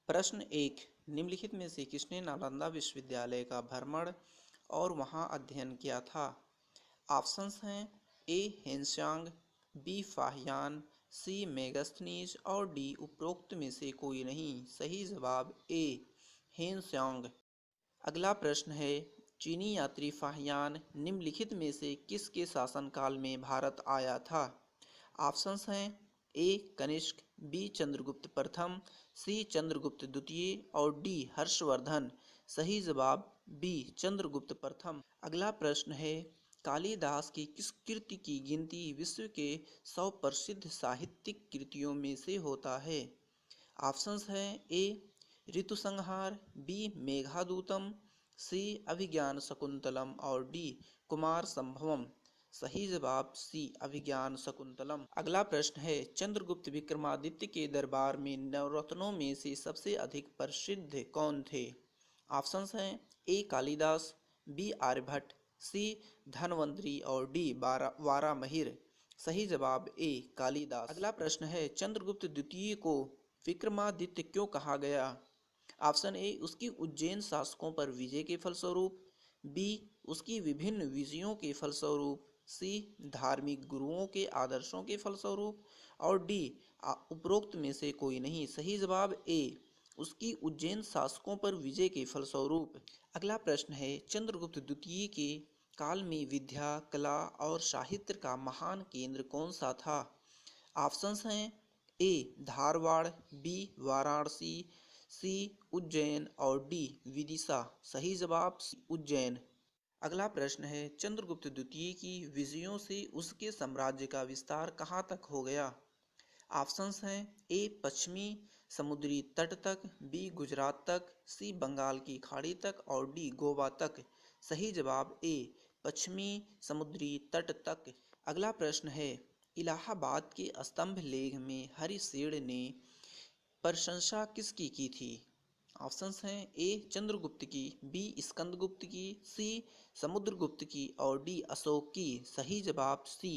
प्रश्न एक, निम्नलिखित में से किसने नालंदा विश्वविद्यालय का भ्रमण और वहां अध्ययन किया था? ऑप्शंस हैं ए हेनसांग, बी फाहियान, सी मेगास्थनीज और डी उपरोक्त में से कोई नहीं। सही जवाब ए हेनसांग। अगला प्रश्न है, चीनी यात्री फाहियान निम्नलिखित में से किसके शासनकाल में भारत आया था? ऑप्शंस हैं ए कनिष्क, बी चंद्रगुप्त प्रथम, सी चंद्रगुप्त द्वितीय और डी हर्षवर्धन। सही जवाब बी चंद्रगुप्त प्रथम। अगला प्रश्न है, कालिदास की किस कृति की गिनती विश्व के 100 प्रसिद्ध साहित्यिक कृतियों में से होता है? ऑप्शंस हैं ए ऋतुसंहार, बी मेघादूतम, सी अभिज्ञान शकुंतलम और डी कुमार संभवम। सही जवाब सी अभिज्ञान शकुंतलम। अगला प्रश्न है, चंद्रगुप्त विक्रमादित्य के दरबार में नवरत्नों में से सबसे अधिक प्रसिद्ध कौन थे? ऑप्शंस हैं ए कालिदास, बी आर्यभट्ट, सी धन्वंतरी और डी वारामहिर। सही जवाब ए कालिदास। अगला प्रश्न है, चंद्रगुप्त द्वितीय को विक्रमादित्य क्यों कहा गया? ऑप्शन ए उसकी उज्जैन शासकों पर विजय के फलस्वरूप, बी उसकी विभिन्न विजयों के फलस्वरूप, सी धार्मिक गुरुओं के आदर्शों के फलस्वरूप और डी उपरोक्त में से कोई नहीं। सही जवाब ए उसकी उज्जैन शासकों पर विजय के फलस्वरूप। अगला प्रश्न है, चंद्रगुप्त द्वितीय के काल में विद्या, कला और साहित्य का महान केंद्र कौन सा था? ऑप्शंस हैं ए धारवाड़, बी वाराणसी, सी उज्जैन और डी विदिशा। सही जवाब उज्जैन। अगला प्रश्न है, चंद्रगुप्त द्वितीय की विजयों से उसके साम्राज्य का विस्तार कहाँ तक हो गया? ऑप्शंस हैं ए पश्चिमी समुद्री तट तक, बी गुजरात तक, सी बंगाल की खाड़ी तक और डी गोवा तक। सही जवाब ए पश्चिमी समुद्री तट तक। अगला प्रश्न है, इलाहाबाद के स्तंभ लेख में हरिसेठ ने प्रशंसा किसकी की थी? ऑप्शंस हैं ए चंद्रगुप्त की, बी स्कंदगुप्त की, सी समुद्रगुप्त की और डी अशोक की। सही जवाब सी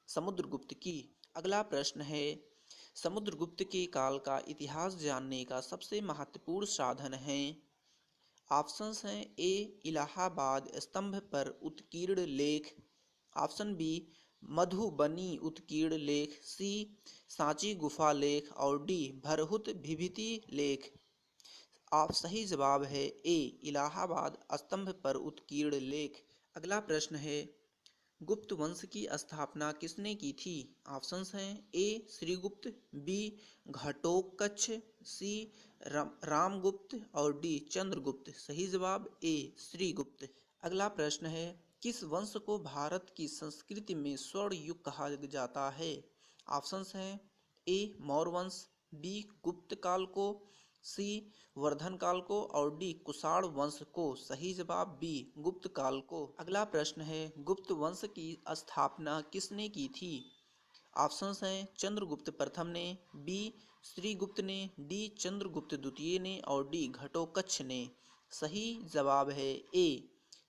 समुद्रगुप्त की। अगला प्रश्न है, समुद्रगुप्त के काल का इतिहास जानने का सबसे महत्वपूर्ण साधन है। ऑप्शंस हैं ए इलाहाबाद स्तंभ पर उत्कीर्ण लेख, ऑप्शन बी मधुबनी उत्कीर्ण लेख, सी सांची गुफा लेख और डी भरहुत विभूति लेख। आप सही जवाब है ए इलाहाबाद स्तंभ पर उत्कीर्ण लेख। अगला प्रश्न है, गुप्त वंश की स्थापना किसने की थी? ऑप्शंस हैं ए श्रीगुप्त, बी घटोत्कच, सी रामगुप्त और डी चंद्रगुप्त। सही जवाब ए श्रीगुप्त। अगला प्रश्न है, किस वंश को भारत की संस्कृति में स्वर्ण युग कहा जाता है? ऑप्शंस हैं ए मौर्य वंश, बी गुप्त काल को, सी वर्धन काल को और डी कुषाण वंश को। सही जवाब बी गुप्त काल को। अगला प्रश्न है, गुप्त वंश की स्थापना किसने की थी? ऑप्शंस हैं चंद्रगुप्त प्रथम ने, बी श्रीगुप्त ने, डी चंद्रगुप्त द्वितीय ने और डी घटोत्कच ने। सही जवाब है ए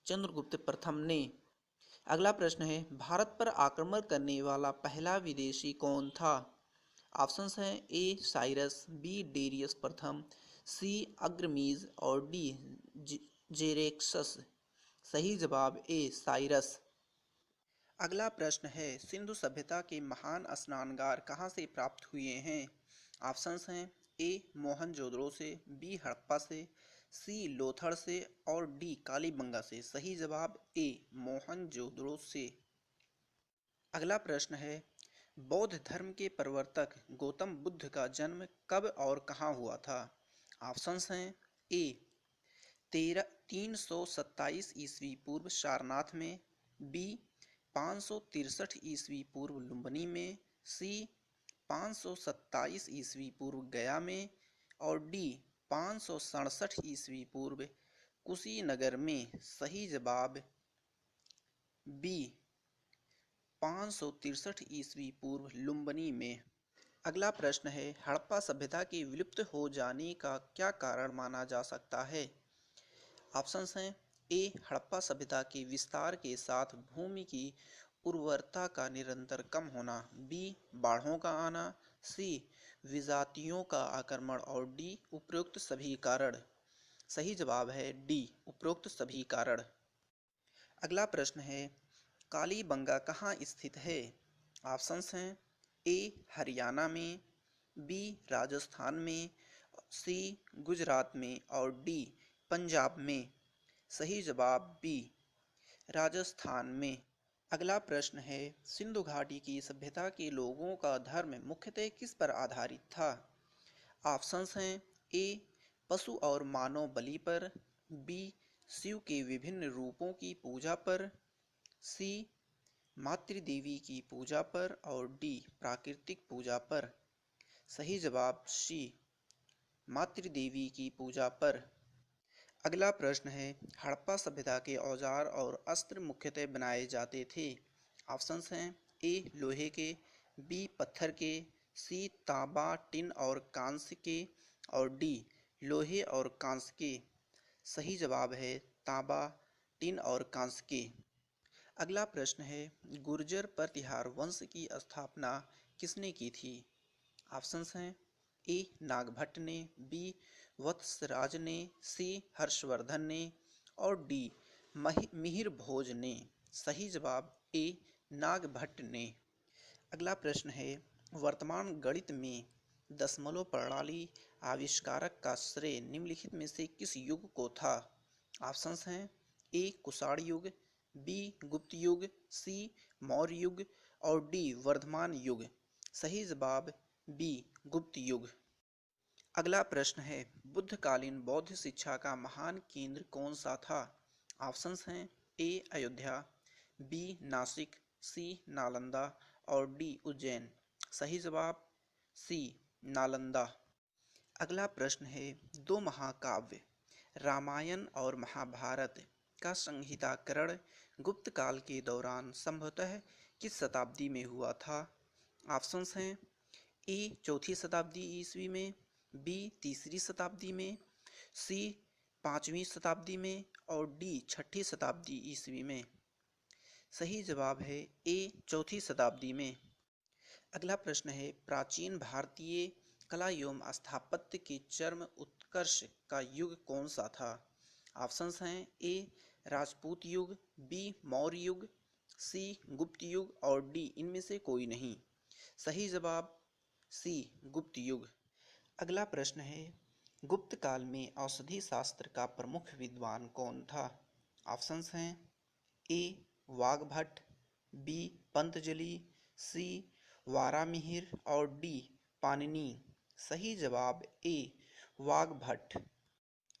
चंद्रगुप्त प्रथम ने। अगला प्रश्न है, भारत पर आक्रमण करने वाला पहला विदेशी कौन था? ऑप्शंस हैं ए साइरस, बी डेरियस प्रथम, सी अग्रमीज और डी जेरेक्सस। सही जवाब ए साइरस। अगला प्रश्न है, सिंधु सभ्यता के महान स्नानगार कहाँ से प्राप्त हुए हैं? ऑप्शंस हैं ए मोहनजोदड़ो से, बी हड़प्पा से, सी लोथड़ से और डी कालीबंगा से। सही जवाब ए मोहनजोदड़ो से। अगला प्रश्न है, बौद्ध धर्म के प्रवर्तक गौतम बुद्ध का जन्म कब और कहाँ हुआ था? ऑप्शंस हैं ए 327 ईस्वी पूर्व सारनाथ में, बी 563 ईस्वी पूर्व लुम्बिनी में, सी 527 ईस्वी पूर्व गया में और डी 567 ईस्वी पूर्व कुशीनगर में। सही जवाब बी 563 ईस्वी पूर्व लुम्बिनी में। अगला प्रश्न है, हड़प्पा सभ्यता के विलुप्त हो जाने का क्या कारण माना जा सकता है? ऑप्शंस हैं ए हड़प्पा सभ्यता के विस्तार के साथ भूमि की उर्वरता का निरंतर कम होना, बी बाढ़ों का आना, सी विजातियों का आक्रमण और डी उपरोक्त सभी कारण। सही जवाब है डी उपरोक्त सभी कारण। अगला प्रश्न है कालीबंगा कहाँ स्थित है? ऑप्शंस हैं ए हरियाणा में, बी राजस्थान में, सी गुजरात में और डी पंजाब में। सही जवाब बी राजस्थान में। अगला प्रश्न है सिंधु घाटी की सभ्यता के लोगों का धर्म मुख्यतः किस पर आधारित था? ऑप्शंस हैं ए पशु और मानव बलि पर, बी शिव के विभिन्न रूपों की पूजा पर, सी मातृदेवी की पूजा पर और डी प्राकृतिक पूजा पर। सही जवाब सी मातृदेवी की पूजा पर। अगला प्रश्न है हड़प्पा सभ्यता के औजार और अस्त्र मुख्यतः बनाए जाते थे। ऑप्शंस हैं ए लोहे के, बी पत्थर के, सी तांबा टिन और कांस्य के और डी लोहे और कांस्य के। सही जवाब है तांबा टिन और कांस्य के। अगला प्रश्न है गुर्जर प्रतिहार वंश की स्थापना किसने की थी? ऑप्शंस हैं ए नागभट्ट ने, बी वत्सराज ने, सी हर्षवर्धन ने और डी मिहिर भोज ने। सही जवाब ए नागभट्ट ने। अगला प्रश्न है वर्तमान गणित में दशमलव प्रणाली आविष्कारक का श्रेय निम्नलिखित में से किस युग को था? ऑप्शंस हैं ए कुषाण युग, बी गुप्त युग, सी मौर्य युग और डी वर्धमान युग। सही जवाब बी गुप्त युग। अगला प्रश्न है बुद्धकालीन बौद्ध शिक्षा का महान केंद्र कौन सा था? ऑप्शंस हैं ए अयोध्या, बी नासिक, सी नालंदा और डी उज्जैन। सही जवाब सी नालंदा। अगला प्रश्न है दो महाकाव्य रामायण और महाभारत का संहिताकरण गुप्त काल के दौरान संभवतः किस शताब्दी में हुआ था? ऑप्शंस हैं ए चौथी शताब्दी ईस्वी में, बी तीसरी शताब्दी में, सी पाँचवीं शताब्दी में और डी छठी शताब्दी ईस्वी में। सही जवाब है ए चौथी शताब्दी में। अगला प्रश्न है प्राचीन भारतीय कला एवं स्थापत्य के चरम उत्कर्ष का युग कौन सा था? ऑप्शंस हैं ए राजपूत युग, बी मौर्य युग, सी गुप्त युग और डी इनमें से कोई नहीं। सही जवाब सी गुप्त युग। अगला प्रश्न है गुप्त काल में औषधि शास्त्र का प्रमुख विद्वान कौन था? ऑप्शंस हैं ए वाग्भट, बी पंतजलि, सी वारामिहिर और डी पाणिनि। सही जवाब ए वाग्भट।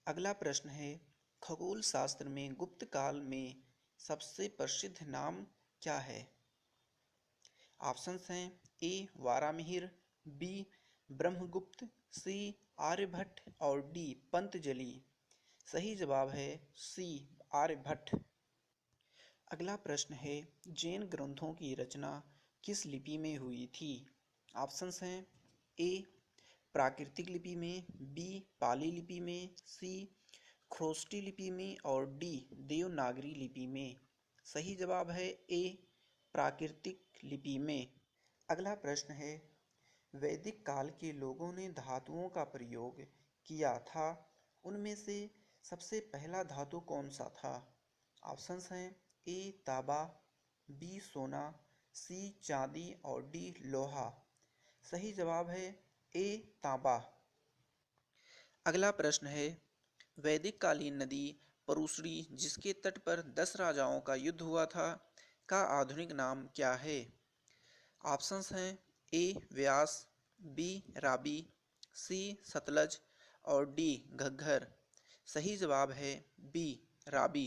अगला प्रश्न है खगोल शास्त्र में गुप्त काल में सबसे प्रसिद्ध नाम क्या है? ऑप्शंस हैं ए वारामिहिर, बी ब्रह्मगुप्त, सी आर्यभट्ट और डी पंतजलि। सही जवाब है सी आर्यभट्ट। अगला प्रश्न है जैन ग्रंथों की रचना किस लिपि में हुई थी? ऑप्शंस हैं ए प्राकृतिक लिपि में, बी पाली लिपि में, सी ख्रोष्टी लिपि में और डी देवनागरी लिपि में। सही जवाब है ए प्राकृतिक लिपि में। अगला प्रश्न है वैदिक काल के लोगों ने धातुओं का प्रयोग किया था उनमें से सबसे पहला धातु कौन सा था? ऑप्शंस हैं ए तांबा, बी सोना, सी चांदी और डी लोहा। सही जवाब है ए तांबा। अगला प्रश्न है वैदिक कालीन नदी परुशरी जिसके तट पर 10 राजाओं का युद्ध हुआ था का आधुनिक नाम क्या है? ऑप्शंस हैं ए व्यास, बी राबी, सी सतलज और डी घग्गर। सही जवाब है बी राबी।